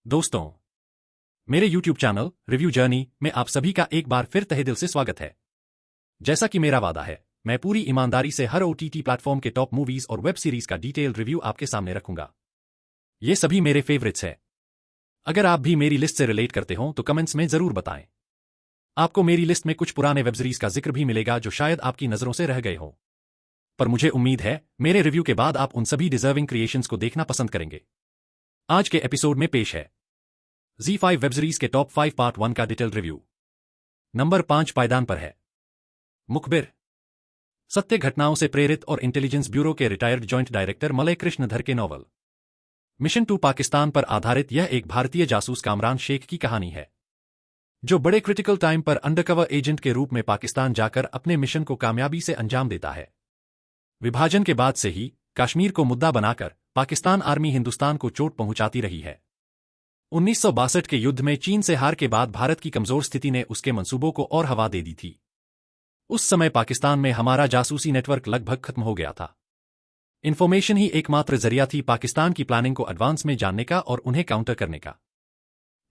दोस्तों, मेरे YouTube channel review journey में आप सभी का एक बार फिर तहे दिल से स्वागत है। जैसा कि मेरा वादा है, मैं पूरी ईमानदारी से हर OTT प्लेटफॉर्म के टॉप मूवीज और वेब सीरीज का डिटेल रिव्यू आपके सामने रखूंगा। ये सभी मेरे फेवरेट्स हैं। अगर आप भी मेरी लिस्ट से रिलेट करते हो तो कमेंट्स में जरूर बताएं। आपको मेरी लिस्ट में कुछ पुराने वेब सीरीज का जिक्र भी मिलेगा जो शायद आपकी नजरों से रह गए हो, पर मुझे उम्मीद है मेरे रिव्यू के बाद आप उन सभी डिजर्विंग क्रिएशंस को देखना पसंद करेंगे। आज के एपिसोड में पेश है Z5 वेब सीरीज के टॉप 5 पार्ट 1 का डिटेल रिव्यू। नंबर 5 पायदान पर है मुखबिर। सत्य घटनाओं से प्रेरित और इंटेलिजेंस ब्यूरो के रिटायर्ड जॉइंट डायरेक्टर मलय कृष्णधर के नॉवल मिशन टू पाकिस्तान पर आधारित यह एक भारतीय जासूस कामरान शेख की कहानी है, जो बड़े क्रिटिकल टाइम पर अंडरकवर एजेंट के रूप में पाकिस्तान जाकर अपने मिशन को कामयाबी से अंजाम देता है। विभाजन के बाद से ही कश्मीर को मुद्दा बनाकर पाकिस्तान आर्मी हिंदुस्तान को चोट पहुंचाती रही है। 1962 के युद्ध में चीन से हार के बाद भारत की कमजोर स्थिति ने उसके मंसूबों को और हवा दे दी थी। उस समय पाकिस्तान में हमारा जासूसी नेटवर्क लगभग खत्म हो गया था। इंफॉर्मेशन ही एकमात्र जरिया थी पाकिस्तान की प्लानिंग को एडवांस में जानने का और उन्हें काउंटर करने का।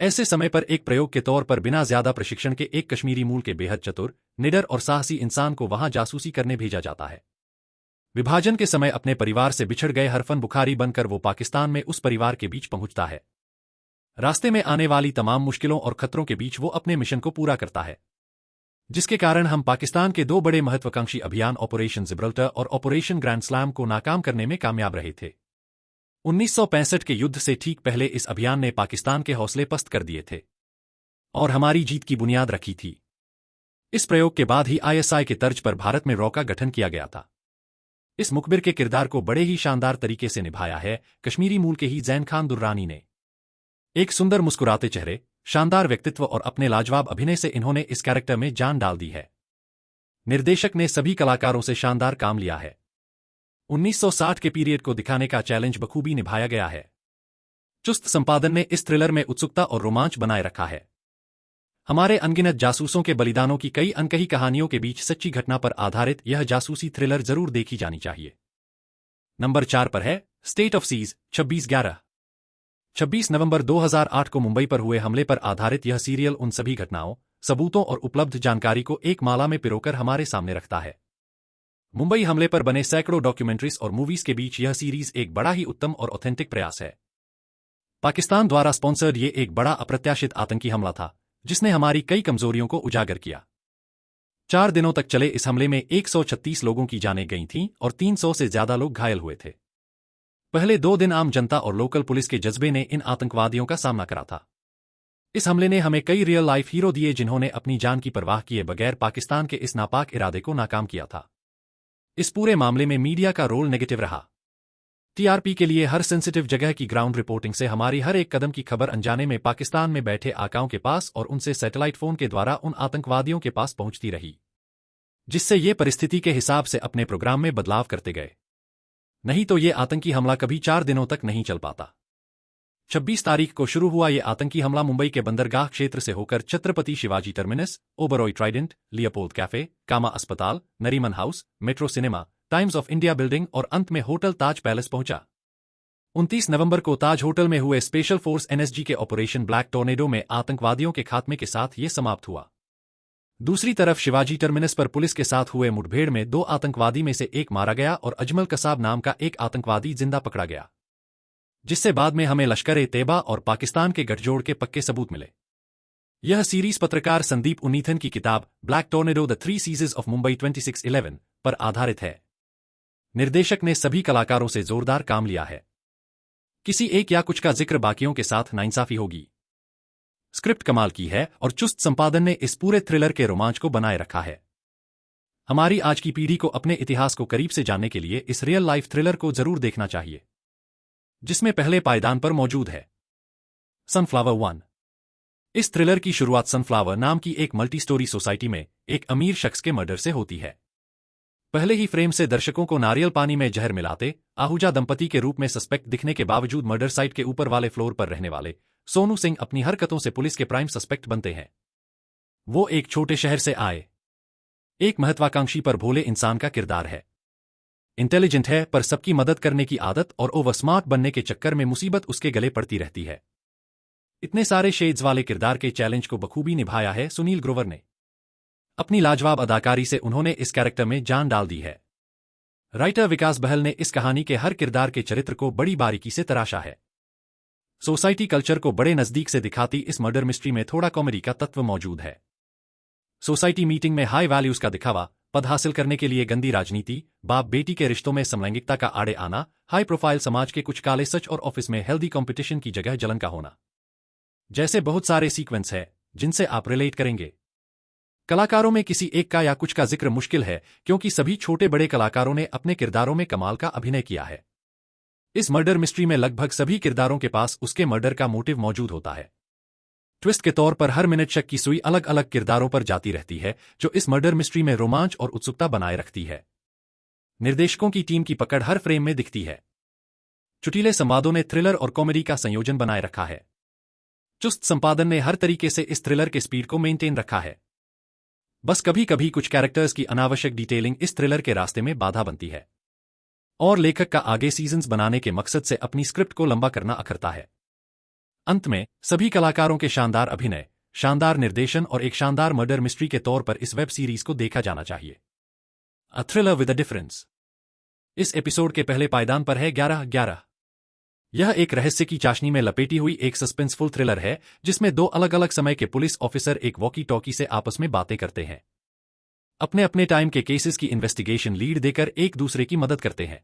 ऐसे समय पर एक प्रयोग के तौर पर बिना ज्यादा प्रशिक्षण के एक कश्मीरी मूल के बेहद चतुर, निडर और साहसी इंसान को वहां जासूसी करने भेजा जाता है। विभाजन के समय अपने परिवार से बिछड़ गए हरफन बुखारी बनकर वो पाकिस्तान में उस परिवार के बीच पहुंचता है। रास्ते में आने वाली तमाम मुश्किलों और खतरों के बीच वो अपने मिशन को पूरा करता है, जिसके कारण हम पाकिस्तान के दो बड़े महत्वाकांक्षी अभियान ऑपरेशन जिब्राल्टर और ऑपरेशन ग्रैंड स्लैम को नाकाम करने में कामयाब रहे थे। 1965 के युद्ध से ठीक पहले इस अभियान ने पाकिस्तान के हौसले पस्त कर दिए थे और हमारी जीत की बुनियाद रखी थी। इस प्रयोग के बाद ही ISI के तर्ज पर भारत में रॉ का गठन किया गया था। इस मुखबिर के किरदार को बड़े ही शानदार तरीके से निभाया है कश्मीरी मूल के ही जैन खान दुर्रानी ने। एक सुंदर मुस्कुराते चेहरे, शानदार व्यक्तित्व और अपने लाजवाब अभिनय से इन्होंने इस कैरेक्टर में जान डाल दी है। निर्देशक ने सभी कलाकारों से शानदार काम लिया है। 1960 के पीरियड को दिखाने का चैलेंज बखूबी निभाया गया है। चुस्त संपादन ने इस थ्रिलर में उत्सुकता और रोमांच बनाए रखा है। हमारे अनगिनत जासूसों के बलिदानों की कई अनकही कहानियों के बीच सच्ची घटना पर आधारित यह जासूसी थ्रिलर जरूर देखी जानी चाहिए। नंबर 4 पर है स्टेट ऑफ सीज 26/11। 26 नवंबर 2008 को मुंबई पर हुए हमले पर आधारित यह सीरियल उन सभी घटनाओं, सबूतों और उपलब्ध जानकारी को एक माला में पिरोकर हमारे सामने रखता है। मुंबई हमले पर बने सैकड़ों डॉक्यूमेंट्रीज और मूवीज के बीच यह सीरीज एक बड़ा ही उत्तम और ऑथेंटिक प्रयास है। पाकिस्तान द्वारा स्पॉन्सर्ड ये एक बड़ा अप्रत्याशित आतंकी हमला था, जिसने हमारी कई कमजोरियों को उजागर किया। 4 दिनों तक चले इस हमले में 136 लोगों की जानें गई थीं और 300 से ज्यादा लोग घायल हुए थे। पहले 2 दिन आम जनता और लोकल पुलिस के जज्बे ने इन आतंकवादियों का सामना करा था। इस हमले ने हमें कई रियल लाइफ हीरो दिए जिन्होंने अपनी जान की परवाह किए बगैर पाकिस्तान के इस नापाक इरादे को नाकाम किया था। इस पूरे मामले में मीडिया का रोल नेगेटिव रहा। TRP के लिए हर सेंसिटिव जगह की ग्राउंड रिपोर्टिंग से हमारी हर एक कदम की खबर अनजाने में पाकिस्तान में बैठे आकाओं के पास और उनसे सैटेलाइट फोन के द्वारा उन आतंकवादियों के पास पहुंचती रही, जिससे ये परिस्थिति के हिसाब से अपने प्रोग्राम में बदलाव करते गए। नहीं तो ये आतंकी हमला कभी 4 दिनों तक नहीं चल पाता। 26 तारीख को शुरू हुआ ये आतंकी हमला मुंबई के बंदरगाह क्षेत्र से होकर Chhatrapati Shivaji Terminus, Oberoi Trident, Leopold Cafe, Cama अस्पताल, Nariman House, Metro Cinema, Times of India Building और अंत में होटल ताज पैलेस पहुंचा। 29 नवंबर को ताज होटल में हुए स्पेशल फोर्स NSG के ऑपरेशन ब्लैक टोर्नेडो में आतंकवादियों के खात्मे के साथ ये समाप्त हुआ। दूसरी तरफ शिवाजी टर्मिनस पर पुलिस के साथ हुए मुठभेड़ में 2 आतंकवादी में से एक मारा गया और अजमल कसाब नाम का एक आतंकवादी जिंदा पकड़ा गया, जिससे बाद में हमें लश्कर-ए-तैयबा और पाकिस्तान के गठजोड़ के पक्के सबूत मिले। यह सीरीज पत्रकार संदीप उन्नीथन की किताब black tornado the 3 sieges of Mumbai 26/11 पर आधारित है। निर्देशक ने सभी कलाकारों से जोरदार काम लिया है। किसी एक या कुछ का जिक्र बाकियों के साथ नाइंसाफी होगी। स्क्रिप्ट कमाल की है और चुस्त संपादन ने इस पूरे थ्रिलर के रोमांच को बनाए रखा है। हमारी आज की पीढ़ी को अपने इतिहास को करीब से जानने के लिए इस रियल लाइफ थ्रिलर को जरूर देखना चाहिए, जिसमें पहले पायदान पर मौजूद है सनफ्लावर 1। इस थ्रिलर की शुरुआत सनफ्लावर नाम की एक मल्टी स्टोरी सोसाइटी में एक अमीर शख्स के मर्डर से होती है। पहले ही फ्रेम से दर्शकों को नारियल पानी में जहर मिलाते आहूजा दंपति के रूप में सस्पेक्ट दिखने के बावजूद मर्डर साइट के ऊपर वाले फ्लोर पर रहने वाले सोनू सिंह अपनी हरकतों से पुलिस के प्राइम सस्पेक्ट बनते हैं। वो एक छोटे शहर से आए एक महत्वाकांक्षी पर भोले इंसान का किरदार है। इंटेलिजेंट है पर सबकी मदद करने की आदत और ओवर स्मार्ट बनने के चक्कर में मुसीबत उसके गले पड़ती रहती है। इतने सारे शेड्स वाले किरदार के चैलेंज को बखूबी निभाया है सुनील ग्रोवर ने। अपनी लाजवाब अदाकारी से उन्होंने इस कैरेक्टर में जान डाल दी है। राइटर विकास बहल ने इस कहानी के हर किरदार के चरित्र को बड़ी बारीकी से तराशा है। सोसाइटी कल्चर को बड़े नजदीक से दिखाती इस मर्डर मिस्ट्री में थोड़ा कॉमेडी का तत्व मौजूद है। सोसाइटी मीटिंग में हाई वैल्यूज का दिखावा, पद हासिल करने के लिए गंदी राजनीति, बाप बेटी के रिश्तों में समलैंगिकता का आड़े आना, हाई प्रोफाइल समाज के कुछ काले सच और ऑफिस में हेल्दी कंपटीशन की जगह जलन का होना, जैसे बहुत सारे सीक्वेंस है जिनसे आप रिलेट करेंगे। कलाकारों में किसी एक का या कुछ का जिक्र मुश्किल है, क्योंकि सभी छोटे बड़े कलाकारों ने अपने किरदारों में कमाल का अभिनय किया है। इस मर्डर मिस्ट्री में लगभग सभी किरदारों के पास उसके मर्डर का मोटिव मौजूद होता है। ट्विस्ट के तौर पर हर मिनट शक की सुई अलग अलग किरदारों पर जाती रहती है, जो इस मर्डर मिस्ट्री में रोमांच और उत्सुकता बनाए रखती है। निर्देशकों की टीम की पकड़ हर फ्रेम में दिखती है। चुटीले संवादों ने थ्रिलर और कॉमेडी का संयोजन बनाए रखा है। चुस्त संपादन ने हर तरीके से इस थ्रिलर के स्पीड को मेंटेन रखा है। बस कभी कभी कुछ कैरेक्टर्स की अनावश्यक डिटेलिंग इस थ्रिलर के रास्ते में बाधा बनती है, और लेखक का आगे सीजन्स बनाने के मकसद से अपनी स्क्रिप्ट को लंबा करना अखरता है। अंत में सभी कलाकारों के शानदार अभिनय, शानदार निर्देशन और एक शानदार मर्डर मिस्ट्री के तौर पर इस वेब सीरीज को देखा जाना चाहिए। A thriller with a difference. इस एपिसोड के पहले पायदान पर है 11-11। यह एक रहस्य की चाशनी में लपेटी हुई एक सस्पेंसफुल थ्रिलर है, जिसमें दो अलग अलग समय के पुलिस ऑफिसर एक वॉकी टॉकी से आपस में बातें करते हैं, अपने अपने टाइम के केसेस की इन्वेस्टिगेशन लीड देकर एक दूसरे की मदद करते हैं।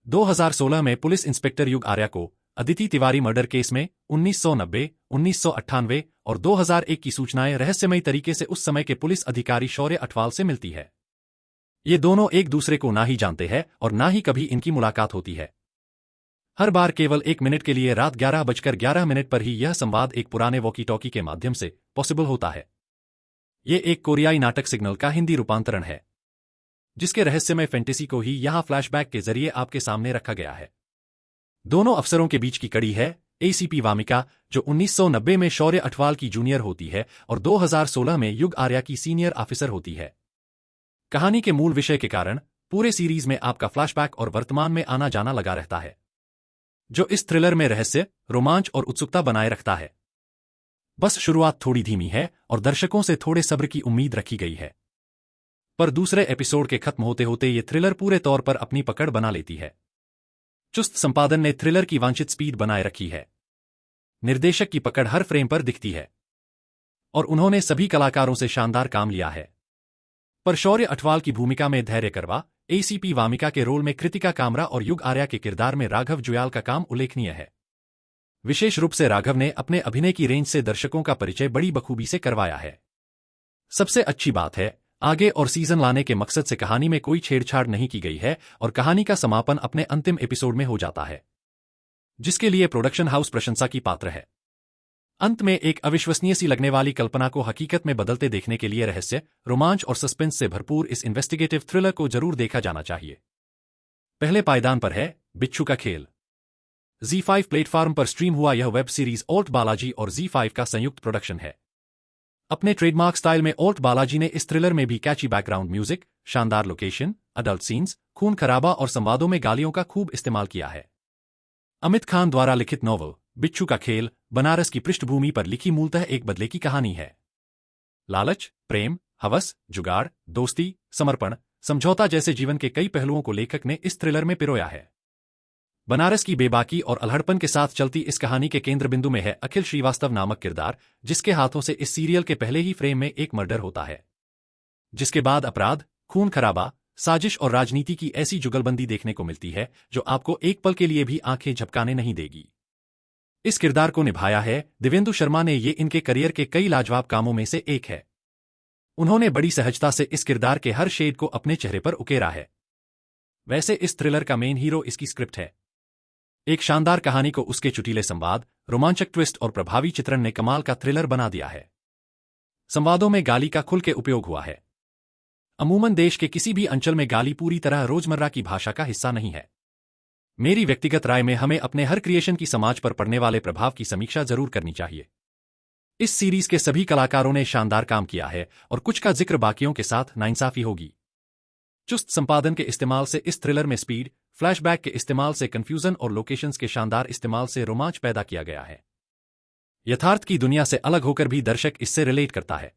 2016 में पुलिस इंस्पेक्टर युग आर्या को अदिति तिवारी मर्डर केस में 1990, 1998 और 2001 की सूचनाएं रहस्यमयी तरीके से उस समय के पुलिस अधिकारी शौर्य अठवाल से मिलती है। ये दोनों एक दूसरे को ना ही जानते हैं और ना ही कभी इनकी मुलाकात होती है। हर बार केवल 1 मिनट के लिए रात 11:11 पर ही यह संवाद एक पुराने वॉकी टॉकी के माध्यम से पॉसिबल होता है। ये एक कोरियाई नाटक सिग्नल का हिंदी रूपांतरण है, जिसके रहस्यमय फैंटेसी को ही यहां फ्लैशबैक के जरिए आपके सामने रखा गया है। दोनों अफसरों के बीच की कड़ी है एसीपी वामिका, जो 1990 में शौर्य अठवाल की जूनियर होती है और 2016 में युग आर्या की सीनियर ऑफिसर होती है। कहानी के मूल विषय के कारण पूरे सीरीज में आपका फ्लैशबैक और वर्तमान में आना जाना लगा रहता है, जो इस थ्रिलर में रहस्य, रोमांच और उत्सुकता बनाए रखता है। बस शुरुआत थोड़ी धीमी है और दर्शकों से थोड़े सब्र की उम्मीद रखी गई है, पर दूसरे एपिसोड के खत्म होते होते ये थ्रिलर पूरे तौर पर अपनी पकड़ बना लेती है। चुस्त संपादन ने थ्रिलर की वांछित स्पीड बनाए रखी है। निर्देशक की पकड़ हर फ्रेम पर दिखती है, और उन्होंने सभी कलाकारों से शानदार काम लिया है। पर शौर्य अठवाल की भूमिका में धैर्य करवा, एसीपी वामिका के रोल में कृतिका कामरा और युग आर्या के किरदार में राघव जुयाल का काम उल्लेखनीय है। विशेष रूप से राघव ने अपने अभिनय की रेंज से दर्शकों का परिचय बड़ी बखूबी से करवाया है। सबसे अच्छी बात है, आगे और सीजन लाने के मकसद से कहानी में कोई छेड़छाड़ नहीं की गई है और कहानी का समापन अपने अंतिम एपिसोड में हो जाता है, जिसके लिए प्रोडक्शन हाउस प्रशंसा की पात्र है। अंत में एक अविश्वसनीय सी लगने वाली कल्पना को हकीकत में बदलते देखने के लिए रहस्य, रोमांच और सस्पेंस से भरपूर इस इन्वेस्टिगेटिव थ्रिलर को जरूर देखा जाना चाहिए। पहले पायदान पर है बिच्छू का खेल। Z5 प्लेटफॉर्म पर स्ट्रीम हुआ यह वेब सीरीज ओल्ट बालाजी और Z5 का संयुक्त प्रोडक्शन है। अपने ट्रेडमार्क स्टाइल में ओल्ट बालाजी ने इस थ्रिलर में भी कैची बैकग्राउंड म्यूजिक, शानदार लोकेशन, अडल्ट सीन्स, खून खराबा और संवादों में गालियों का खूब इस्तेमाल किया है। अमित खान द्वारा लिखित नॉवल बिच्छू का खेल बनारस की पृष्ठभूमि पर लिखी मूलतः एक बदले की कहानी है। लालच, प्रेम, हवस, जुगाड़, दोस्ती, समर्पण, समझौता जैसे जीवन के कई पहलुओं को लेखक ने इस थ्रिलर में पिरोया है। बनारस की बेबाकी और अल्हड़पन के साथ चलती इस कहानी के केंद्र बिंदु में है अखिल श्रीवास्तव नामक किरदार, जिसके हाथों से इस सीरियल के पहले ही फ्रेम में एक मर्डर होता है, जिसके बाद अपराध, खून खराबा, साजिश और राजनीति की ऐसी जुगलबंदी देखने को मिलती है जो आपको एक पल के लिए भी आंखें झपकाने नहीं देगी। इस किरदार को निभाया है देवेंदु शर्मा ने। ये इनके करियर के कई लाजवाब कामों में से एक है। उन्होंने बड़ी सहजता से इस किरदार के हर शेड को अपने चेहरे पर उकेरा है। वैसे इस थ्रिलर का मेन हीरो इसकी स्क्रिप्ट है। एक शानदार कहानी को उसके चुटीले संवाद, रोमांचक ट्विस्ट और प्रभावी चित्रण ने कमाल का थ्रिलर बना दिया है। संवादों में गाली का खुल के उपयोग हुआ है। अमूमन देश के किसी भी अंचल में गाली पूरी तरह रोजमर्रा की भाषा का हिस्सा नहीं है। मेरी व्यक्तिगत राय में हमें अपने हर क्रिएशन की समाज पर पड़ने वाले प्रभाव की समीक्षा जरूर करनी चाहिए। इस सीरीज के सभी कलाकारों ने शानदार काम किया है और कुछ का जिक्र बाकियों के साथ नाइंसाफी होगी। चुस्त संपादन के इस्तेमाल से इस थ्रिलर में स्पीड, फ्लैशबैक के इस्तेमाल से कंफ्यूजन और लोकेशंस के शानदार इस्तेमाल से रोमांच पैदा किया गया है। यथार्थ की दुनिया से अलग होकर भी दर्शक इससे रिलेट करता है।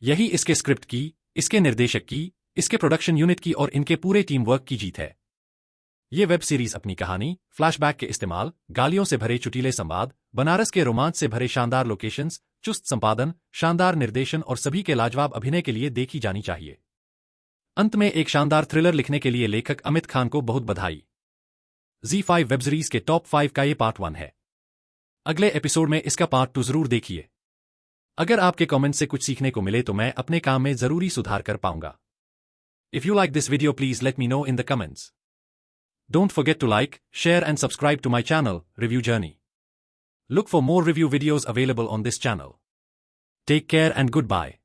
यही इसके स्क्रिप्ट की, इसके निर्देशक की, इसके प्रोडक्शन यूनिट की और इनके पूरे टीम वर्क की जीत है। ये वेब सीरीज अपनी कहानी, फ्लैशबैक के इस्तेमाल, गालियों से भरे चुटीले संवाद, बनारस के रोमांच से भरे शानदार लोकेशंस, चुस्त संपादन, शानदार निर्देशन और सभी के लाजवाब अभिनय के लिए देखी जानी चाहिए। अंत में एक शानदार थ्रिलर लिखने के लिए लेखक अमित खान को बहुत बधाई। Z5 वेब सीरीज के टॉप 5 का ये पार्ट 1 है। अगले एपिसोड में इसका पार्ट 2 जरूर देखिए। अगर आपके कमेंट से कुछ सीखने को मिले तो मैं अपने काम में जरूरी सुधार कर पाऊंगा। If you like this video please let me know in the comments. Don't forget to like, share and subscribe to my channel, Review Journey. Look for more review videos available on this channel. Take care and goodbye.